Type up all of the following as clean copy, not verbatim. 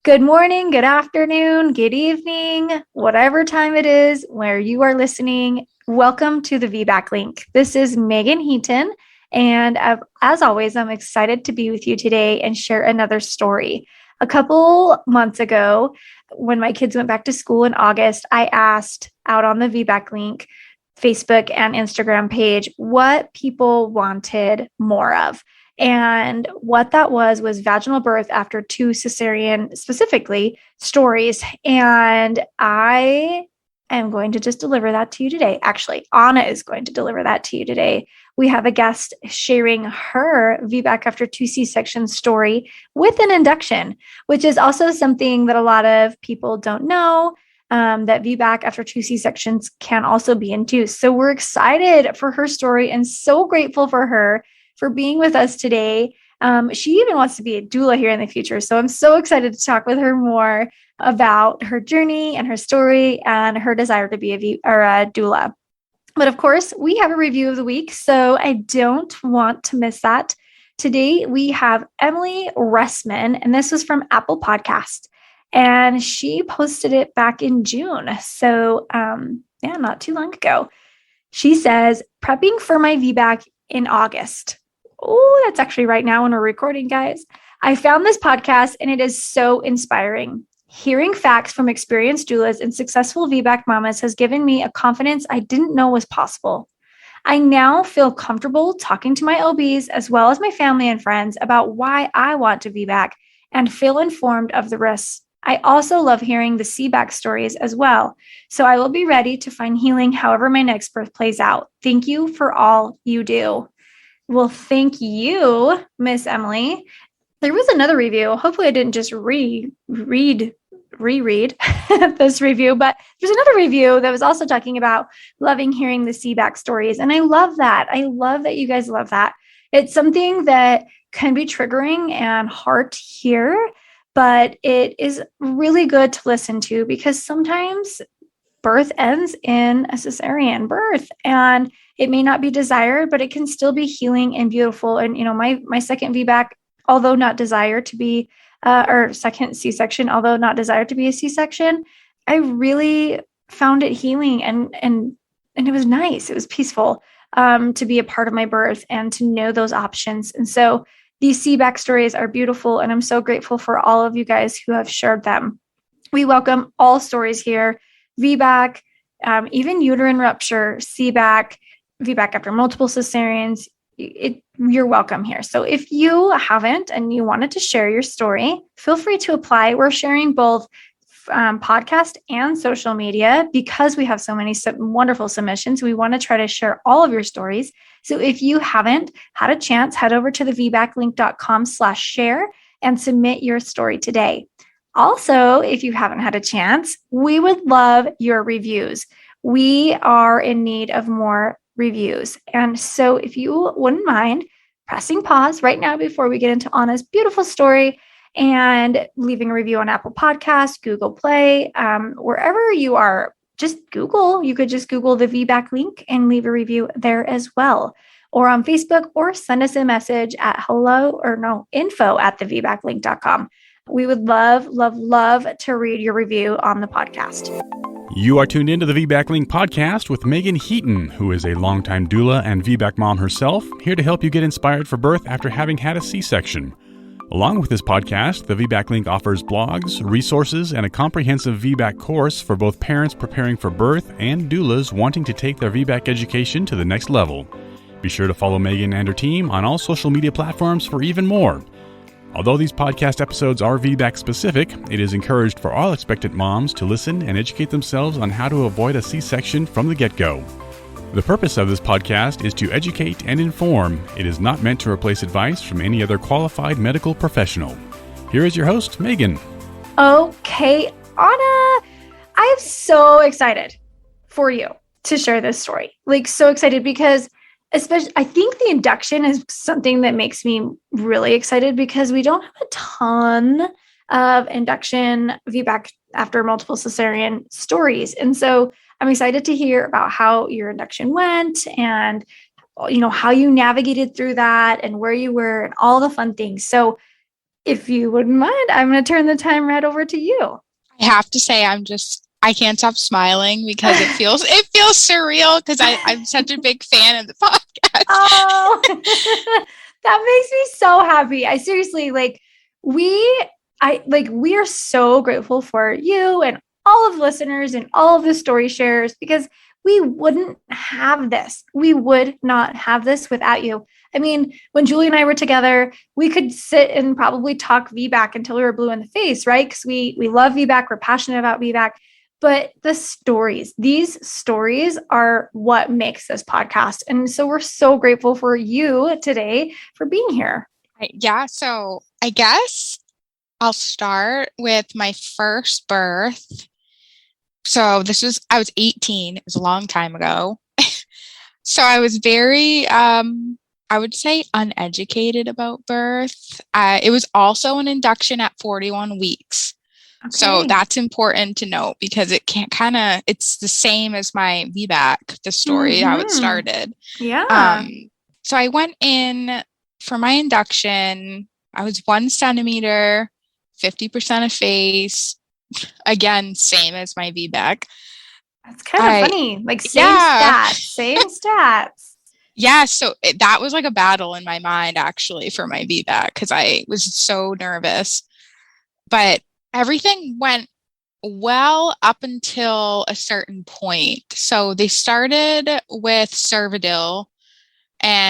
Good morning, good afternoon, good evening, whatever time it is where you are listening. Welcome to the VBAC Link. This is Meagan Heaton, and as always, I'm excited to be with you today and share another story. A couple months ago, when my kids went back to school in August, I asked out on the VBAC Link Facebook and Instagram page what people wanted more of. And what that was vaginal birth after 2 cesarean, specifically, stories. And I am going to just deliver that to you today. Actually, Ana is going to deliver that to you today. We have a guest sharing her VBAC after 2 C-section story with an induction, which is also something that a lot of people don't know. That VBAC after 2 C-sections can also be induced. So we're excited for her story and so grateful for her for being with us today. She even wants to be a doula here in the future. So I'm so excited to talk with her more about her journey and her story and her desire to be a doula. But of course, we have a review of the week, so I don't want to miss that. Today, we have Emily Ressman, and this was from Apple Podcast. And she posted it back in June. So not too long ago. She says, prepping for my VBAC in August. Oh, that's actually right now when we're recording, guys. I found this podcast and it is so inspiring. Hearing facts from experienced doulas and successful VBAC mamas has given me a confidence I didn't know was possible. I now feel comfortable talking to my OBs as well as my family and friends about why I want to VBAC and feel informed of the risks. I also love hearing the CBAC stories as well. So I will be ready to find healing however my next birth plays out. Thank you for all you do. Well, thank you, Miss Emily. There was another review. Hopefully I didn't just reread this review, but there's another review that was also talking about loving hearing the CBAC stories. And I love that. I love that you guys love that. It's something that can be triggering and hard to hear, but it is really good to listen to because sometimes birth ends in a cesarean birth and it may not be desired, but it can still be healing and beautiful. And, my second VBAC, although not desired to be, or second C-section, although not desired to be a C-section, I really found it healing and it was nice. It was peaceful to be a part of my birth and to know those options. And so these CBAC stories are beautiful, and I'm so grateful for all of you guys who have shared them. We welcome all stories here, VBAC, even uterine rupture, CBAC, VBAC after multiple cesareans. You're welcome here. So if you haven't and you wanted to share your story, feel free to apply. We're sharing both podcast and social media because we have so many wonderful submissions. We want to try to share all of your stories. So if you haven't had a chance, head over to the VBAClink.com/share and submit your story today. Also, if you haven't had a chance, we would love your reviews. We are in need of more reviews. And so if you wouldn't mind pressing pause right now before we get into Ana's beautiful story and leaving a review on Apple Podcasts, Google Play, wherever you are, just Google. You could just Google the VBAC Link and leave a review there as well. Or on Facebook, or send us a message at info@thevbaclink.com. We would love, love, love to read your review on the podcast. You are tuned into the VBAC Link podcast with Meagan Heaton, who is a longtime doula and VBAC mom herself, here to help you get inspired for birth after having had a C-section. Along with this podcast, the VBAC Link offers blogs, resources, and a comprehensive VBAC course for both parents preparing for birth and doulas wanting to take their VBAC education to the next level. Be sure to follow Meagan and her team on all social media platforms for even more. Although these podcast episodes are VBAC specific, it is encouraged for all expectant moms to listen and educate themselves on how to avoid a C-section from the get-go. The purpose of this podcast is to educate and inform. It is not meant to replace advice from any other qualified medical professional. Here is your host, Meagan. Okay, Ana, I'm so excited for you to share this story. So excited because especially, I think the induction is something that makes me really excited because we don't have a ton of induction VBAC after multiple cesarean stories. And so I'm excited to hear about how your induction went and, how you navigated through that and where you were and all the fun things. So If you wouldn't mind, I'm going to turn the time right over to you. I have to say, I can't stop smiling because it feels surreal because I'm such a big fan of the podcast. Oh, that makes me so happy. I seriously, we are so grateful for you and all of the listeners and all of the story shares, because we wouldn't have this. We would not have this without you. I mean, when Julie and I were together, we could sit and probably talk VBAC until we were blue in the face, right? Because we love VBAC. We're passionate about VBAC. But these stories are what makes this podcast. And so we're so grateful for you today for being here. Yeah. So I guess I'll start with my first birth. So I was 18. It was a long time ago. So I was very, I would say, uneducated about birth. It was also an induction at 41 weeks. Okay. So that's important to note because it's the same as my VBAC, the story, how it started. Yeah. So I went in for my induction. I was 1 centimeter, 50% of face. Again, same as my VBAC. That's kind of funny. Like same stats. Yeah. So that was like a battle in my mind, actually, for my VBAC because I was so nervous. But everything went well up until a certain point. So they started with Cervidil,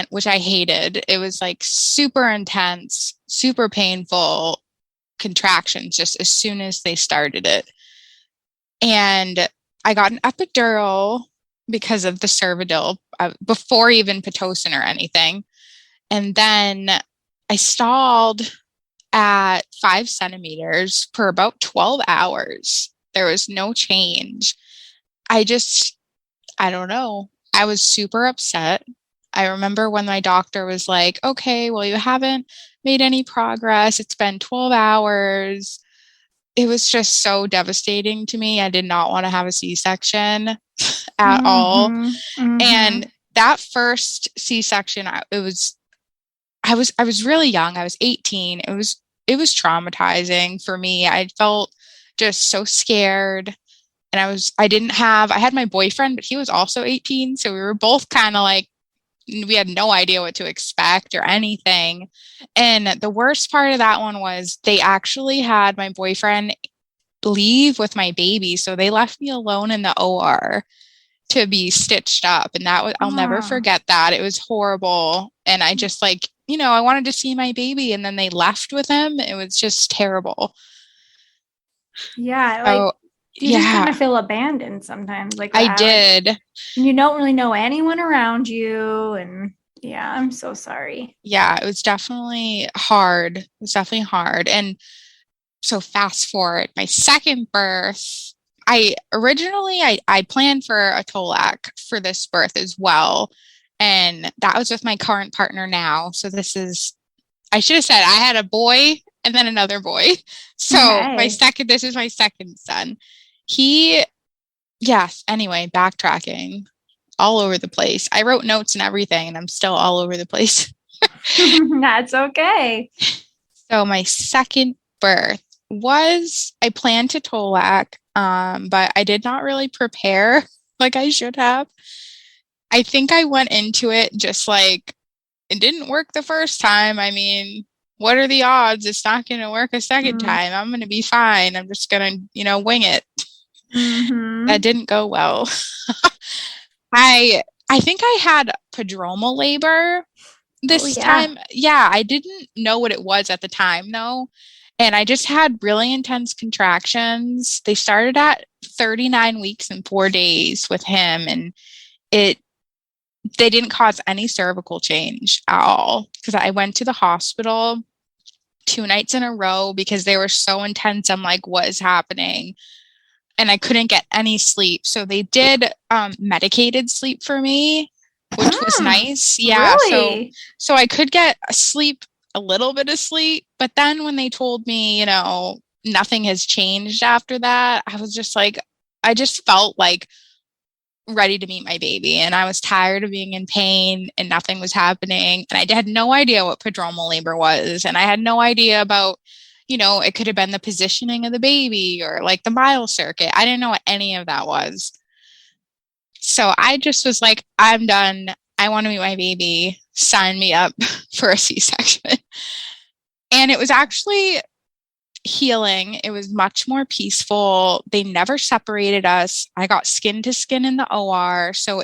which I hated. It was like super intense, super painful contractions just as soon as they started it. And I got an epidural because of the Cervidil before even Pitocin or anything. And then I stalled at 5 centimeters for about 12 hours. There was no change. I don't know. I was super upset. I remember when my doctor was like, okay, well, you haven't made any progress. It's been 12 hours. It was just so devastating to me. I did not want to have a C-section at all. And that first C-section, I was really young. I was 18. It was traumatizing for me. I felt just so scared. And I had my boyfriend, but he was also 18. So we were both kind of like, we had no idea what to expect or anything. And the worst part of that one was they actually had my boyfriend leave with my baby. So they left me alone in the OR to be stitched up. And I'll never forget that. It was horrible. And I just I wanted to see my baby, and then they left with him. It was just terrible. Yeah. You just kind of feel abandoned sometimes. I did. And you don't really know anyone around you. And yeah, I'm so sorry. Yeah, it was definitely hard. And so fast forward, my second birth, I planned for a TOLAC for this birth as well. And that was with my current partner now. So I should have said I had a boy and then another boy. So this is my second son. Anyway, backtracking all over the place. I wrote notes and everything, and I'm still all over the place. That's okay. So my second birth I planned to TOLAC, but I did not really prepare like I should have. I think I went into it just like it didn't work the first time. I mean, what are the odds it's not going to work a second time? I'm going to be fine. I'm just going to, wing it. That didn't go well. I think I had prodromal labor this time. Yeah, I didn't know what it was at the time though. And I just had really intense contractions. They started at 39 weeks and 4 days with him, and they didn't cause any cervical change at all because I went to the hospital 2 nights in a row because they were so intense. I'm like, what is happening? And I couldn't get any sleep. So they did medicated sleep for me, which was nice. Yeah. Really? So I could get a little bit of sleep. But then when they told me, nothing has changed after that, I was just like, I just felt like ready to meet my baby. And I was tired of being in pain and nothing was happening. And I had no idea what prodromal labor was. And I had no idea about, it could have been the positioning of the baby or like the mile circuit. I didn't know what any of that was. So I just was like, I'm done. I want to meet my baby. Sign me up for a C-section. And it was actually healing. It was much more peaceful. They never separated us. I got skin to skin in the OR. So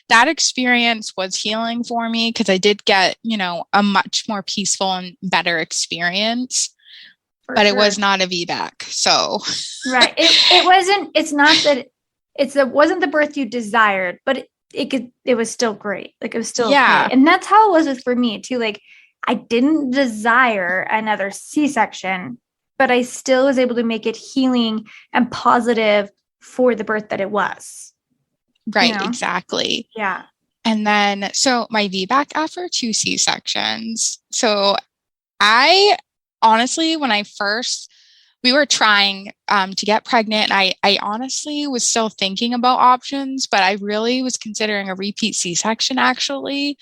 that experience was healing for me because I did get, a much more peaceful and better experience. But it was not a VBAC. So right. It wasn't the birth you desired, but it was still great. Like it was still okay. And that's how it was for me too. Like I didn't desire another C-section, but I still was able to make it healing and positive for the birth that it was. Right, exactly. Yeah. And then, so my VBAC after 2 C-sections. So I honestly, when we were trying to get pregnant, I honestly was still thinking about options, but I really was considering a repeat C-section actually.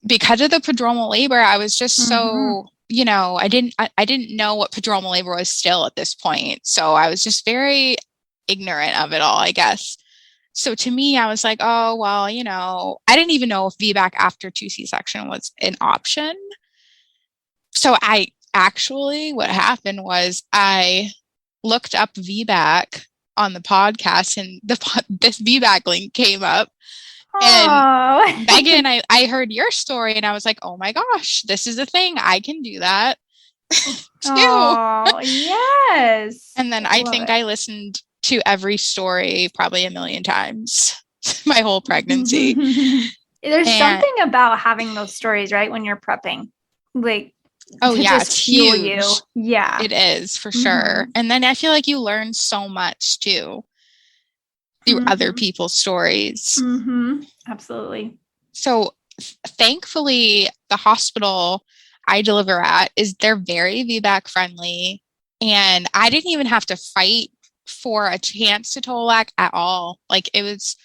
Because of the prodromal labor, I was just so, I didn't know what prodromal labor was still at this point. So I was just very ignorant of it all, I guess. So to me, I was like, oh, well, I didn't even know if VBAC after 2 C-section was an option. So what happened was I looked up VBAC on the podcast and this VBAC link came up. And Megan, I heard your story and I was like, oh my gosh, this is a thing. I can do that too. Oh, yes. And then I think I listened to every story probably 1,000,000 times my whole pregnancy. There's something about having those stories, right? When you're prepping, like, oh yeah, it's huge. You. Yeah, it is for sure. And then I feel like you learn so much too through other people's stories. Absolutely. So thankfully, the hospital I deliver at they're very VBAC friendly, and I didn't even have to fight for a chance to TOLAC at all. Like it's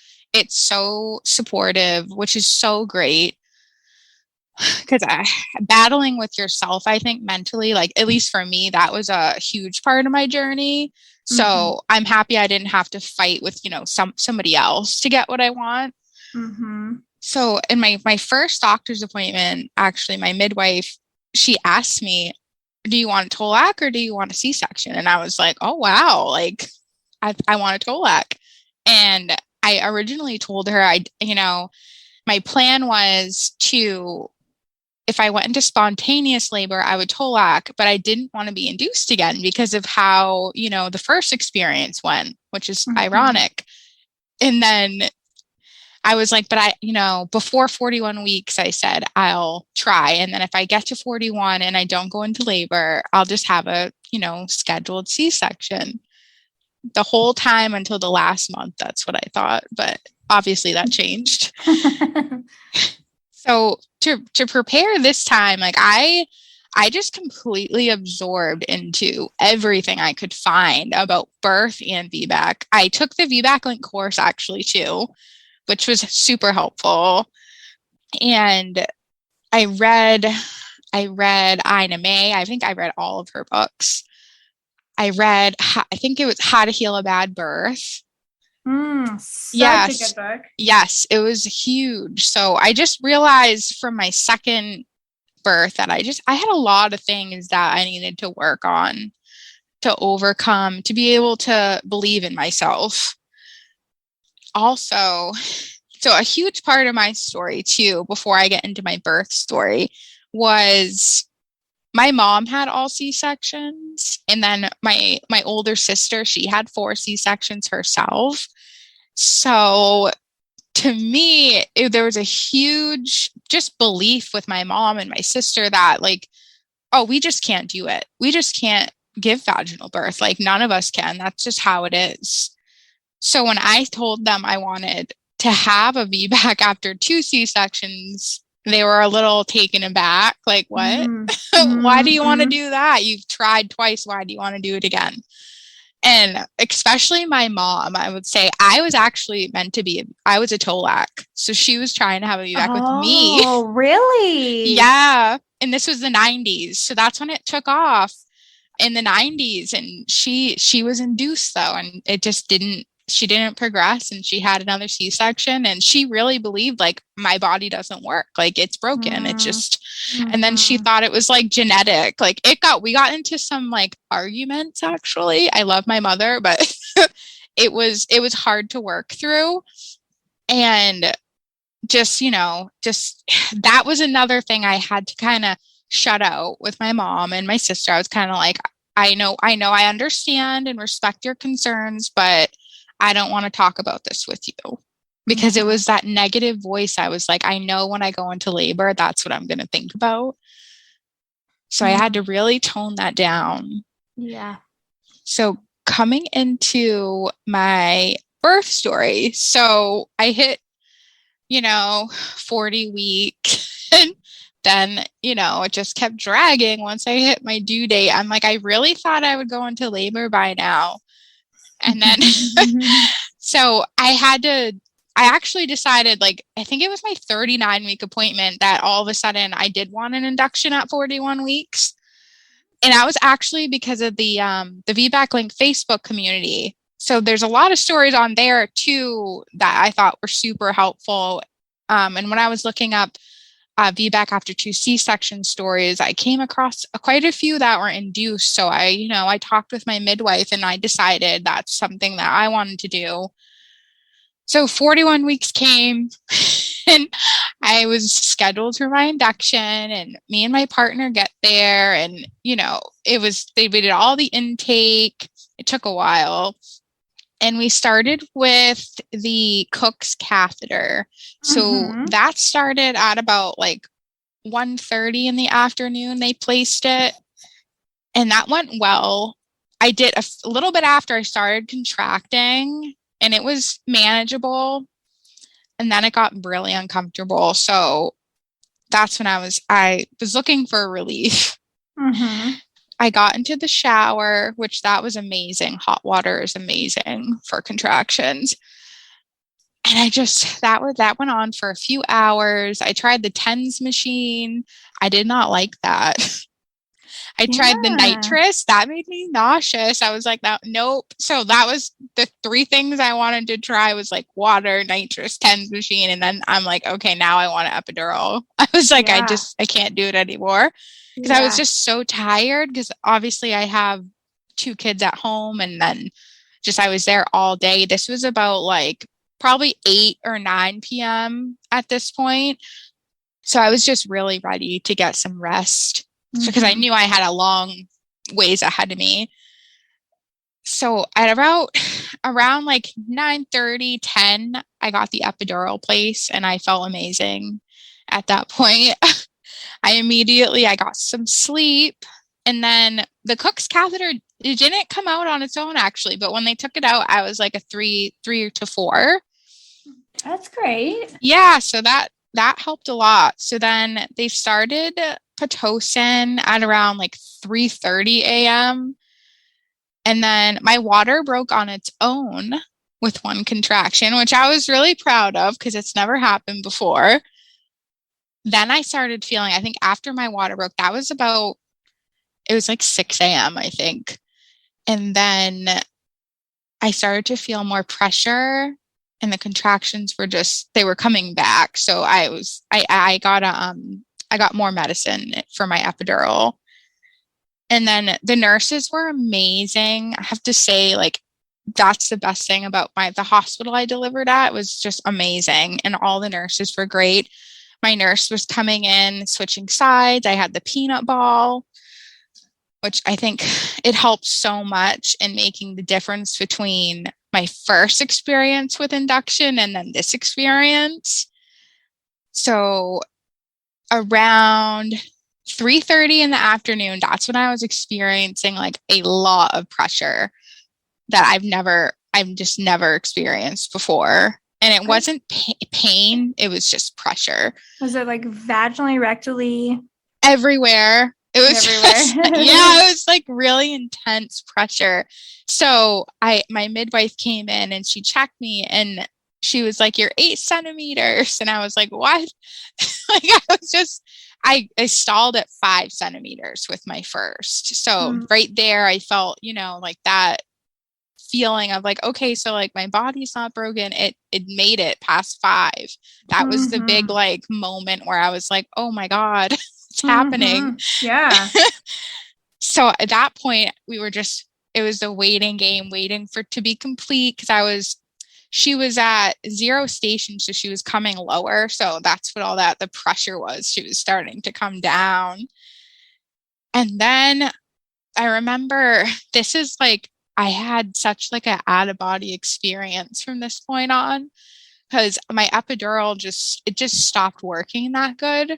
so supportive, which is so great. Because battling with yourself, I think mentally, like at least for me, that was a huge part of my journey. So I'm happy I didn't have to fight with, somebody else to get what I want. So in my first doctor's appointment, actually, my midwife, she asked me, do you want a TOLAC or do you want a C-section? And I was like, oh, wow, like I want a TOLAC. And I originally told her, my plan was if I went into spontaneous labor, I would TOLAC, but I didn't want to be induced again because of how, the first experience went, which is ironic. And then I was like, but before 41 weeks, I said, I'll try. And then if I get to 41 and I don't go into labor, I'll just have a, scheduled C-section. The whole time until the last month, that's what I thought. But obviously that changed. So to prepare this time, like I just completely absorbed into everything I could find about birth and VBAC. I took the VBAC Link course actually too, which was super helpful. And I read Ina May. I think I read all of her books. I read, I think it was How to Heal a Bad Birth. Such a good book. Yes, it was huge. So I just realized from my second birth that I had a lot of things that I needed to work on to overcome, to be able to believe in myself. Also, so a huge part of my story too, before I get into my birth story, was my mom had all C-sections, and then my older sister, she had 4 C-sections herself. So to me, there was a huge just belief with my mom and my sister that like, oh, we just can't do it. We just can't give vaginal birth. Like none of us can. That's just how it is. So when I told them I wanted to have a VBAC after 2 C-sections, they were a little taken aback. Like, what? Why do you want to do that? You've tried twice. Why do you want to do it again? And especially my mom, I would say I was actually I was a Tolac. So she was trying to have a VBAC with me. Oh, really? Yeah. And this was the 90s. So that's when it took off in the 90s. And she was induced though. And it just she didn't progress, and she had another C-section, and she really believed like my body doesn't work. Like it's broken. It just, and then she thought it was like genetic. Like we got into some like arguments actually. I love my mother, but it was hard to work through. And just that was another thing I had to kind of shut out with my mom and my sister. I was kind of like, I know, I understand and respect your concerns, but I don't want to talk about this with you, because it was that negative voice. I was like, I know when I go into labor, that's what I'm going to think about. So I had to really tone that down. Yeah. So coming into my birth story, so I hit, 40 weeks, and then, it just kept dragging. Once I hit my due date, I'm like, I really thought I would go into labor by now. And then, so I actually decided, like, I think it was my 39-week appointment, that all of a sudden I did want an induction at 41 weeks. And that was actually because of the VBAC Link Facebook community. So there's a lot of stories on there too that I thought were super helpful. And when I was looking up VBAC after 2 C-section stories, I came across quite a few that were induced. So I talked with my midwife, and I decided that's something that I wanted to do. So 41 weeks came, and I was scheduled for my induction, and me and my partner get there, and they did all the intake. It took a while. And we started with the Cook's catheter. So that started at about like 1:30 in the afternoon. They placed it, and that went well. I did a little bit after I started contracting, and it was manageable. And then it got really uncomfortable. So that's when I was looking for relief. I got into the shower, which that was amazing. Hot water is amazing for contractions. And that went on for a few hours. I tried the TENS machine. I did not like that. I tried the nitrous. That made me nauseous. I was like, nope. So that was the 3 things I wanted to try, was like water, nitrous, TENS machine. And then I'm like, okay, now I want an epidural. I was like, I can't do it anymore. Because I was just so tired, because obviously I have 2 kids at home, and then I was there all day. This was about like probably 8 or 9 p.m. at this point. So I was just really ready to get some rest, because I knew I had a long ways ahead of me. So at around like 9:30, 10, I got the epidural place, and I felt amazing at that point. I got some sleep, and then the Cook's catheter, it didn't come out on its own actually, but when they took it out, I was like a 3 to 4. That's great. Yeah. So that helped a lot. So then they started Pitocin at around like 3:30 a.m. And then my water broke on its own with 1 contraction, which I was really proud of, because it's never happened before. Then I started feeling, I think after my water broke, it was like 6 a.m., I think. And then I started to feel more pressure, and the contractions they were coming back. So I got more medicine for my epidural. And then the nurses were amazing. I have to say, like, that's the best thing about the hospital I delivered at, was just amazing. And all the nurses were great. My nurse was coming in, switching sides. I had the peanut ball, which I think it helps so much in making the difference between my first experience with induction and then this experience. So around 3:30 in the afternoon, that's when I was experiencing like a lot of pressure that I've just never experienced before. And it wasn't pain, it was just pressure. Was it like vaginally, rectally? Everywhere. It was just, yeah, it was like really intense pressure. So my midwife came in and she checked me and she was like, "You're 8 centimeters." And I was like, "What?" Like I stalled at 5 centimeters with my first. So right there, I felt, like that feeling of like, okay, so like my body's not broken. It made it past 5. That was the big like moment where I was like, oh my God, it's happening. Yeah. So at that point, it was the waiting game, waiting for it to be complete because she was at 0 station, so she was coming lower. So that's what the pressure was. She was starting to come down. And then I remember this is like, I had such like an out-of-body experience from this point on because my epidural just stopped working that good.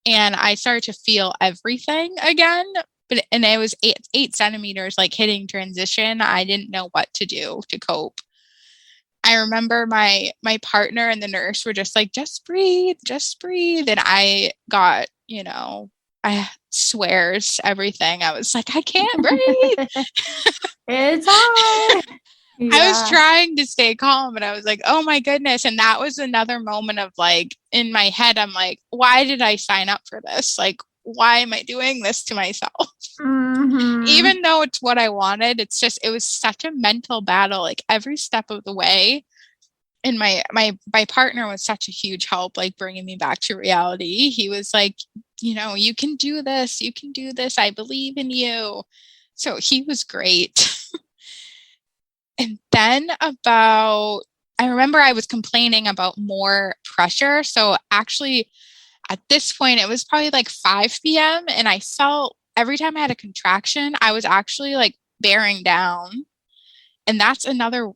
And I started to feel everything again. And it was 8 centimeters, like hitting transition. I didn't know what to do to cope. I remember my partner and the nurse were just like, just breathe. And I got, I swears everything. I was like, I can't breathe. It's hard. Yeah. I was trying to stay calm, but I was like, oh my goodness. And that was another moment of like, in my head, I'm like, why did I sign up for this? Like, why am I doing this to myself? Even though it's what I wanted, it was such a mental battle, like every step of the way. And my partner was such a huge help, like bringing me back to reality. He was like, you can do this. I believe in you. So he was great. And then I remember I was complaining about more pressure. So actually at this point, it was probably like 5 p.m. And I felt every time I had a contraction, I was actually like bearing down. And that's another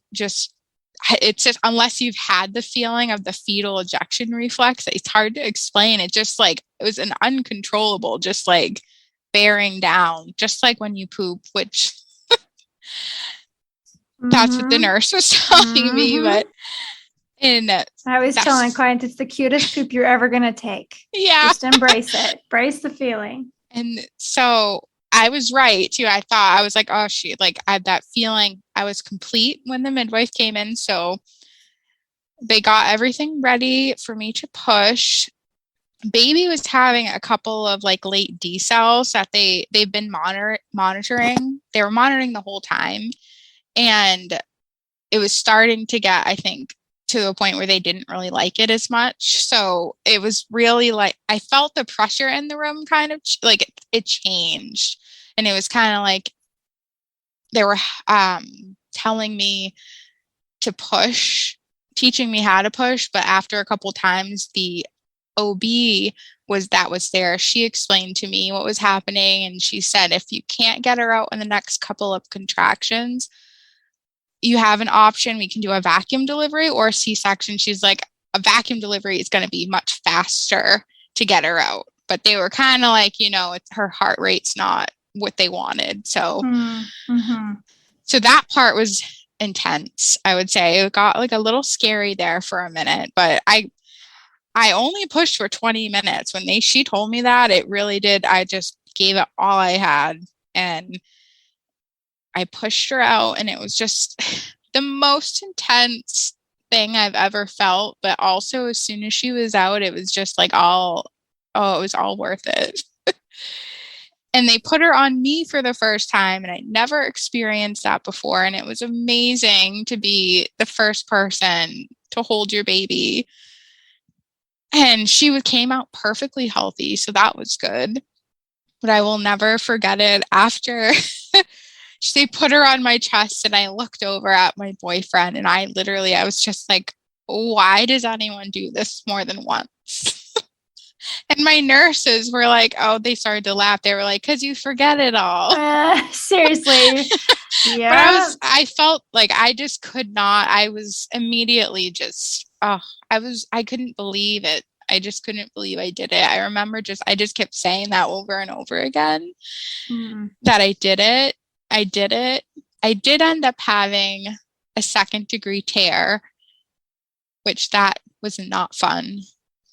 it's just, unless you've had the feeling of the fetal ejection reflex, it's hard to explain. It just like, it was an uncontrollable, just like bearing down, just like when you poop, which that's what the nurse was telling me. But I was telling clients, it's the cutest poop you're ever going to take. Yeah. Just embrace it. Embrace the feeling. And so I was right too. I was like, oh, I had that feeling. I was complete when the midwife came in. So they got everything ready for me to push. Baby was having a couple of like late decels that they've been monitoring. They were monitoring the whole time. And it was starting to get, I think, to a point where they didn't really like it as much. So it was really like, I felt the pressure in the room kind of like it changed. And it was kind of like they were telling me to push, teaching me how to push. But after a couple times, the OB was there. She explained to me what was happening. And she said, if you can't get her out in the next couple of contractions, you have an option. We can do a vacuum delivery or a C-section. She's like, a vacuum delivery is going to be much faster to get her out. But they were kind of like, her heart rate's not what they wanted. So, so that part was intense, I would say. It got like a little scary there for a minute, but I only pushed for 20 minutes. When she told me that, it really did. I just gave it all I had and I pushed her out, and it was just the most intense thing I've ever felt. But also, as soon as she was out, it was just like it was all worth it. And they put her on me for the first time, and I never experienced that before. And it was amazing to be the first person to hold your baby. And she came out perfectly healthy, so that was good. But I will never forget it. After they put her on my chest, and I looked over at my boyfriend, and I was just like, why does anyone do this more than once? And my nurses were like, they started to laugh. They were like, because you forget it all. Seriously. Yeah. But I felt like I just could not. I was immediately just, I couldn't believe it. I just couldn't believe I did it. I remember I just kept saying that over and over again, that I did it. I did it. I did end up having a 2nd-degree tear, which that was not fun.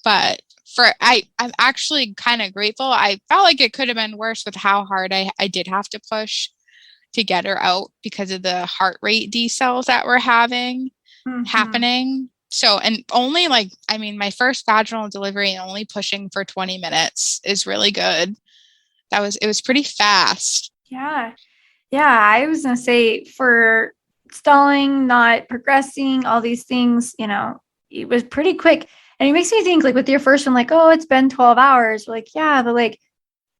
but I'm actually kind of grateful. I felt like it could have been worse with how hard I did have to push to get her out because of the heart rate decels that were happening. So, and only my first vaginal delivery and only pushing for 20 minutes is really good. It was pretty fast. Yeah. Yeah. I was going to say, for stalling, not progressing, all these things, it was pretty quick. And it makes me think, like, with your first one, like, oh, it's been 12 hours. We're like, yeah, but like,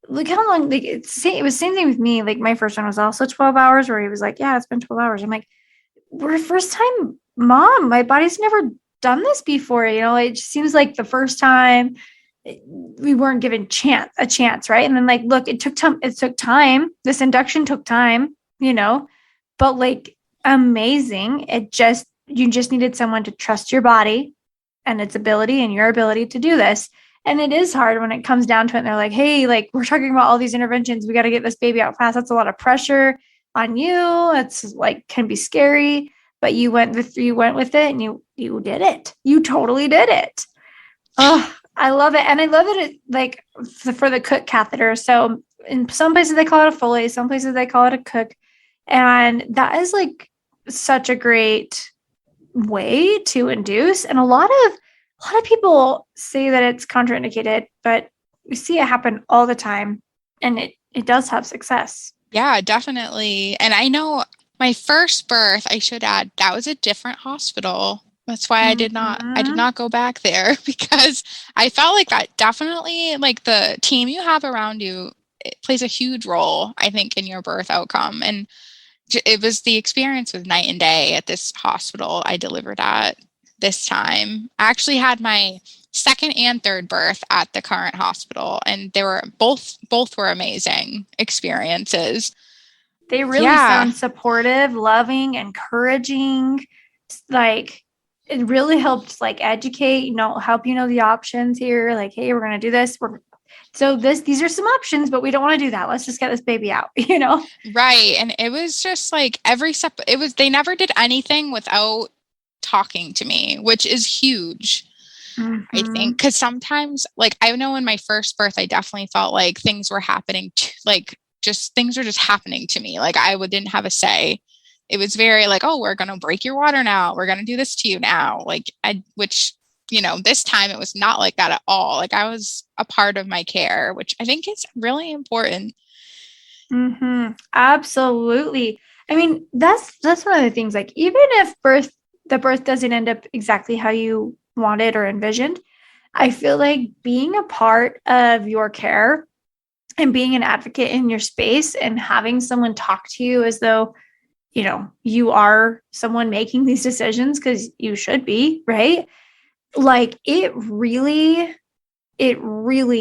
look how long, like, it was the same thing with me. Like, my first one was also 12 hours, where he was like, yeah, it's been 12 hours. I'm like, we're first time mom. My body's never done this before. It just seems like the first time we weren't given a chance. Right. And then, like, look, it took time. This induction took time, but like, amazing. You just needed someone to trust your body and its ability and your ability to do this. And it is hard when it comes down to it. And they're like, hey, like, we're talking about all these interventions. We got to get this baby out fast. That's a lot of pressure on you. It's like, can be scary, but you went with it and you did it. You totally did it. Oh, I love it. And I love it, like, for the Cook catheter. So in some places they call it a Foley, some places they call it a Cook. And that is like such a great way to induce. And a lot of people say that it's contraindicated, but we see it happen all the time, and it does have success. Yeah, definitely. And I know my first birth, I should add, that was a different hospital. That's why I did not go back there, because I felt like that definitely, like, the team you have around you, it plays a huge role, I think, in your birth outcome. And it was the experience with night and day at this hospital I delivered at this time. I actually had my second and third birth at the current hospital, and they were both were amazing experiences. They really sound supportive, loving, encouraging. Like, it really helped, like, educate, help the options here. Like, hey, we're going to do this. These are some options, but we don't want to do that. Let's just get this baby out, Right. And it was just like every step, they never did anything without talking to me, which is huge. I think, because sometimes, like, I know in my first birth, I definitely felt like things were happening, things were just happening to me. Like, I didn't have a say. It was very like, oh, we're going to break your water now. We're going to do this to you now. Like, this time it was not like that at all. Like, I was a part of my care, which I think is really important. Absolutely. I mean, that's one of the things, like, even if the birth doesn't end up exactly how you wanted or envisioned, I feel like being a part of your care and being an advocate in your space and having someone talk to you as though, you are someone making these decisions, because you should be, right? Like, it really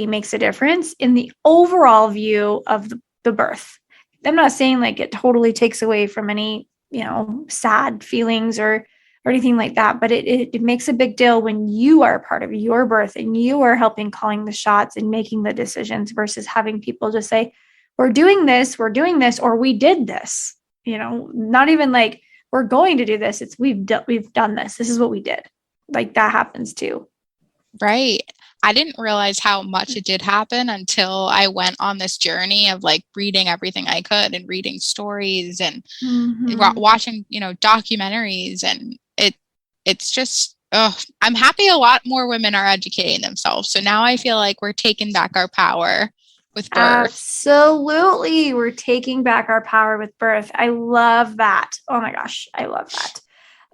makes a difference in the overall view of the birth. I'm not saying, like, it totally takes away from any, sad feelings or anything like that, but it makes a big deal when you are a part of your birth and you are helping calling the shots and making the decisions, versus having people just say, we're doing this, or we did this, not even like we're going to do this. It's we've done this. This is what we did. Like, that happens too. Right. I didn't realize how much it did happen until I went on this journey of, like, reading everything I could and reading stories and watching, documentaries. And it's just, I'm happy a lot more women are educating themselves. So now I feel like we're taking back our power with birth. Absolutely. We're taking back our power with birth. I love that. Oh my gosh. I love that.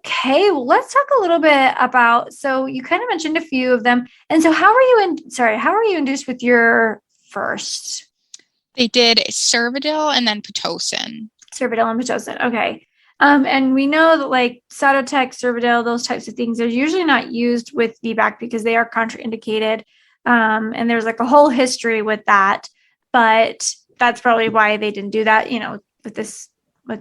Okay, well, let's talk a little bit about, so you kind of mentioned a few of them. And so how are you induced with your first? They did Cervidil and then Pitocin. Cervidil and Pitocin. Okay. And we know that, like, Cytotec, Cervidil, those types of things, they're usually not used with VBAC because they are contraindicated. And there's, like, a whole history with that, but that's probably why they didn't do that, with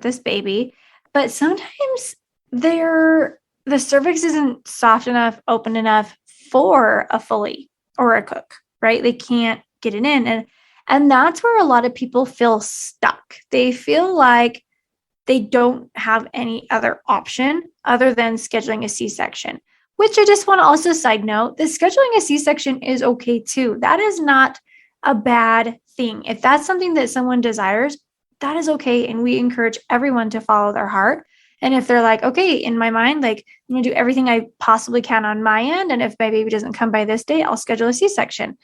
this baby. But sometimes the cervix isn't soft enough, open enough for a Foley or a Cook, right? They can't get it in. And that's where a lot of people feel stuck. They feel like they don't have any other option other than scheduling a C-section, which I just want to also side note, the scheduling a C-section is okay too. That is not a bad thing. If that's something that someone desires, that is okay. And we encourage everyone to follow their heart. And if they're like, okay, in my mind, like I'm going to do everything I possibly can on my end. And if my baby doesn't come by this day, I'll schedule a C-section.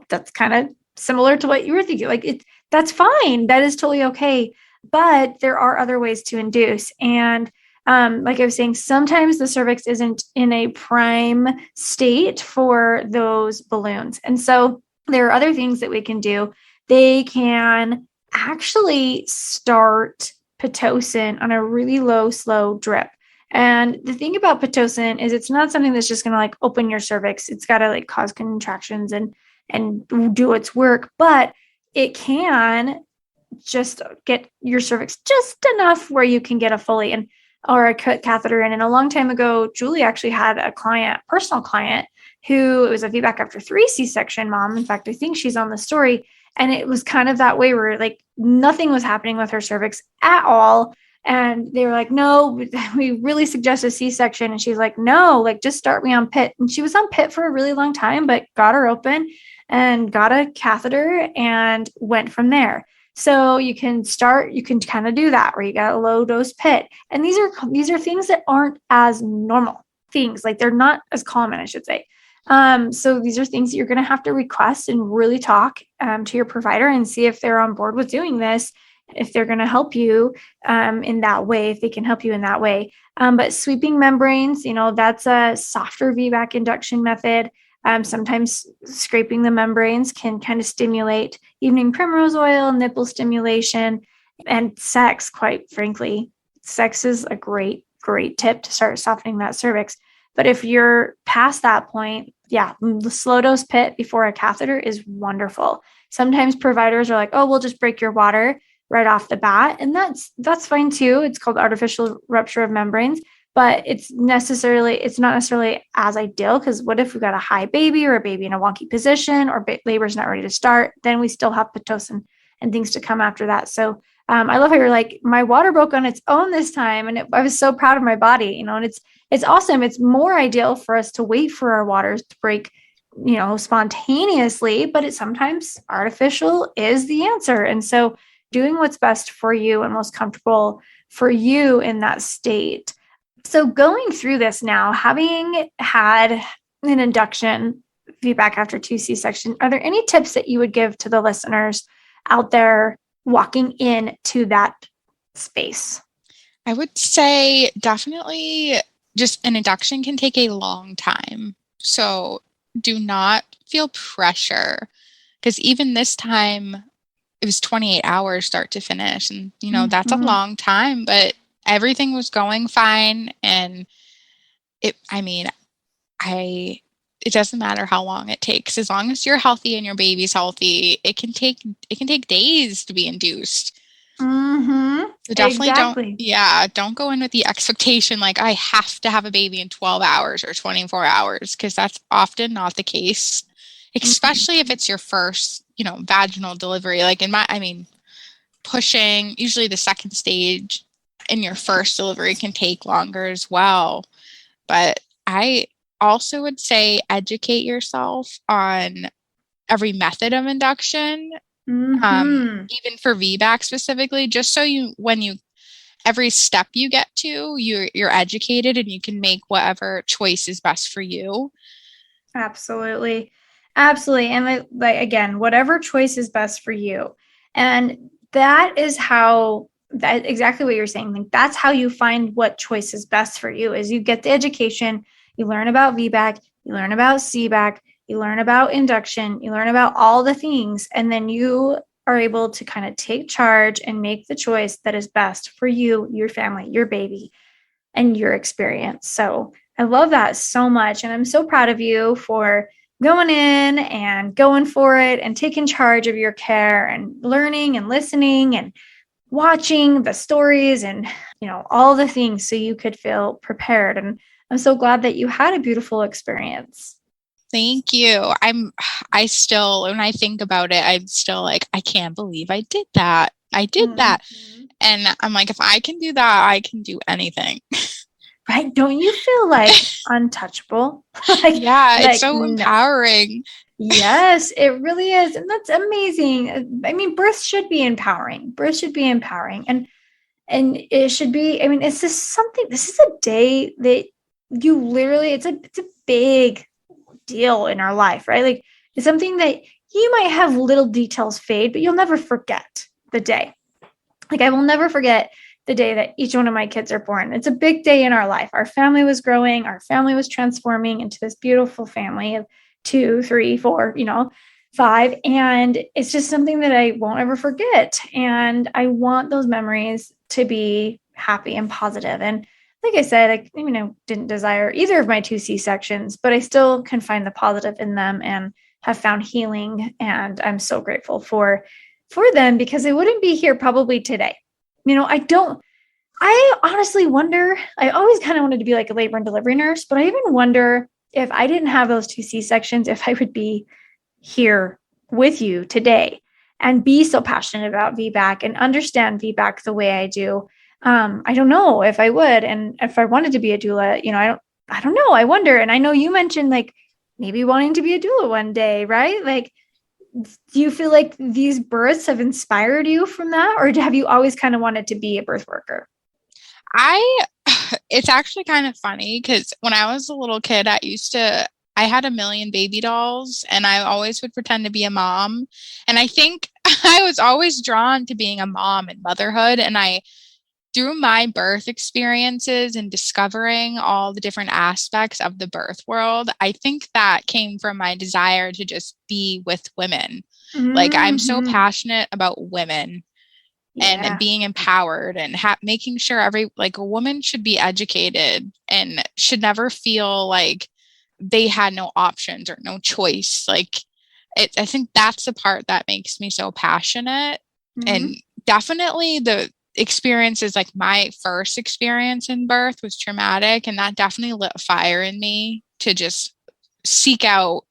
That's kind of similar to what you were thinking. Like that's fine. That is totally okay. But there are other ways to induce. And like I was saying, sometimes the cervix isn't in a prime state for those balloons. And so there are other things that we can do. They can actually start Pitocin on a really low, slow drip. And the thing about Pitocin is it's not something that's just going to like open your cervix. It's got to like cause contractions and do its work, but it can just get your cervix just enough where you can get a Foley or a catheter in. And a long time ago, Julie actually had a personal client who was a VBAC after 3 C-section mom. In fact, I think she's on the story. And it was kind of that way where like nothing was happening with her cervix at all. And they were like, no, we really suggest a C-section. And she's like, no, like just start me on PIT. And she was on PIT for a really long time, but got her open and got a catheter and went from there. So you can kind of do that where you got a low dose PIT. And these are things that aren't as normal things. Like they're not as common, I should say. So these are things that you're going to have to request and really talk to your provider and see if they're on board with doing this, if they're going to help you in that way, if they can help you in that way. But sweeping membranes, that's a softer VBAC induction method. Sometimes scraping the membranes can kind of stimulate evening primrose oil, nipple stimulation, and sex, quite frankly. Sex is a great, great tip to start softening that cervix. But if you're past that point, the slow dose PIT before a catheter is wonderful. Sometimes providers are like, oh, we'll just break your water right off the bat. And that's fine too. It's called artificial rupture of membranes, but it's not necessarily as ideal, because what if we got a high baby or a baby in a wonky position or labor's not ready to start? Then we still have Pitocin and things to come after that. So I love how you're like, my water broke on its own this time. And I was so proud of my body, and it's awesome. It's more ideal for us to wait for our waters to break, spontaneously, but it's sometimes artificial is the answer. And so doing what's best for you and most comfortable for you in that state. So going through this now, having had an induction VBAC after 2 C-section, are there any tips that you would give to the listeners out there walking into that space? I would say definitely just an induction can take a long time. So do not feel pressure, because even this time it was 28 hours start to finish. And, that's a long time, but everything was going fine. And it doesn't matter how long it takes, as long as you're healthy and your baby's healthy, it can take days to be induced. Mm-hmm. So definitely don't go in with the expectation like I have to have a baby in 12 hours or 24 hours, because that's often not the case, especially if it's your first, vaginal delivery. Like pushing, usually the second stage in your first delivery can take longer as well. But I also would say educate yourself on every method of induction. Even for VBAC specifically, just so every step you get to, you're educated and you can make whatever choice is best for you. Absolutely. And again, whatever choice is best for you. And that is exactly what you're saying. Like that's how you find what choice is best for you, is you get the education, you learn about VBAC, you learn about CBAC, you learn about induction, you learn about all the things, and then you are able to kind of take charge and make the choice that is best for you, your family, your baby, and your experience. So I love that so much. And I'm so proud of you for going in and going for it and taking charge of your care and learning and listening and watching the stories and, all the things so you could feel prepared. And I'm so glad that you had a beautiful experience. Thank you. I still, when I think about it, I'm still like, I can't believe I did that. I did that. And I'm like, if I can do that, I can do anything. right? Don't you feel like untouchable? Yeah, it's like, so empowering. Yes, it really is. And that's amazing. I mean, birth should be empowering. Birth should be empowering. And it should be, I mean, it's just something, this is a day that you literally, it's a big deal in our life, right? Like it's something that you might have little details fade, but you'll never forget the day. Like I will never forget the day that each one of my kids are born. It's a big day in our life. Our family was growing, our family was transforming into this beautiful family of 2, 3, 4, 5. And it's just something that I won't ever forget. And I want those memories to be happy and positive. And like I said, I didn't desire either of my 2 C-sections, but I still can find the positive in them and have found healing. And I'm so grateful for them because I wouldn't be here probably today. I honestly wonder, I always kind of wanted to be like a labor and delivery nurse, but I even wonder if I didn't have those 2 C-sections, if I would be here with you today and be so passionate about VBAC and understand VBAC the way I do. I don't know if I would. And if I wanted to be a doula, I don't know. I wonder. And I know you mentioned like maybe wanting to be a doula one day, right? Like, do you feel like these births have inspired you from that? Or have you always kind of wanted to be a birth worker? It's actually kind of funny because when I was a little kid, I had a million baby dolls and I always would pretend to be a mom. And I think I was always drawn to being a mom and motherhood. And through my birth experiences and discovering all the different aspects of the birth world, I think that came from my desire to just be with women. Mm-hmm. Like I'm so passionate about women and being empowered and making sure a woman should be educated and should never feel like they had no options or no choice. Like I think that's the part that makes me so passionate. Mm-hmm. And definitely the experiences, like my first experience in birth was traumatic, and that definitely lit a fire in me to just seek out,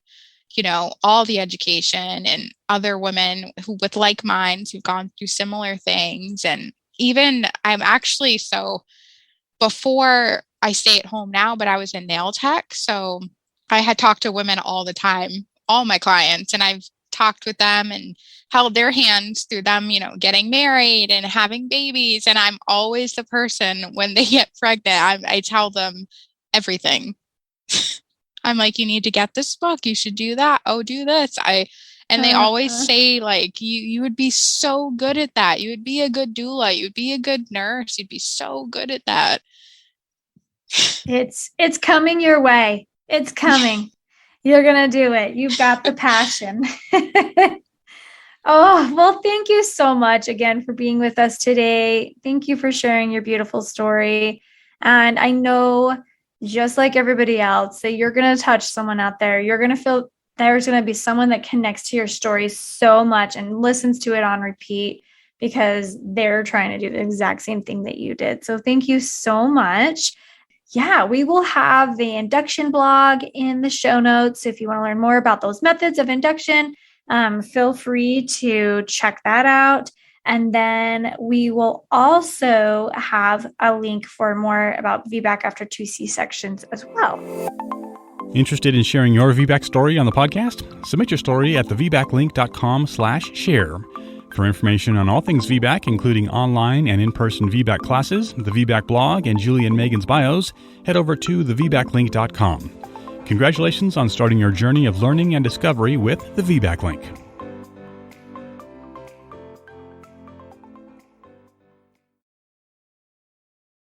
all the education and other women who with like minds who've gone through similar things. And even before I stay at home now, but I was in nail tech. So I had talked to women all the time, all my clients, and I've talked with them and held their hands through them, getting married and having babies. And I'm always the person when they get pregnant, I tell them everything. I'm like, you need to get this book. You should do that. Oh, do this. They always say like, you would be so good at that. You would be a good doula. You'd be a good nurse. You'd be so good at that. It's coming your way. It's coming. You're going to do it. You've got the passion. Oh, well, thank you so much again for being with us today. Thank you for sharing your beautiful story. And I know, just like everybody else, that you're going to touch someone out there. You're going to feel there's going to be someone that connects to your story so much and listens to it on repeat because they're trying to do the exact same thing that you did. So thank you so much. Yeah, we will have the induction blog in the show notes. If you want to learn more about those methods of induction, feel free to check that out. And then we will also have a link for more about VBAC after 2 C-sections as well. Interested in sharing your VBAC story on the podcast? Submit your story at thevbaclink.com/share. For information on all things VBAC, including online and in-person VBAC classes, the VBAC blog, and Julie and Meagan's bios, head over to thevbaclink.com. Congratulations on starting your journey of learning and discovery with the VBAC Link.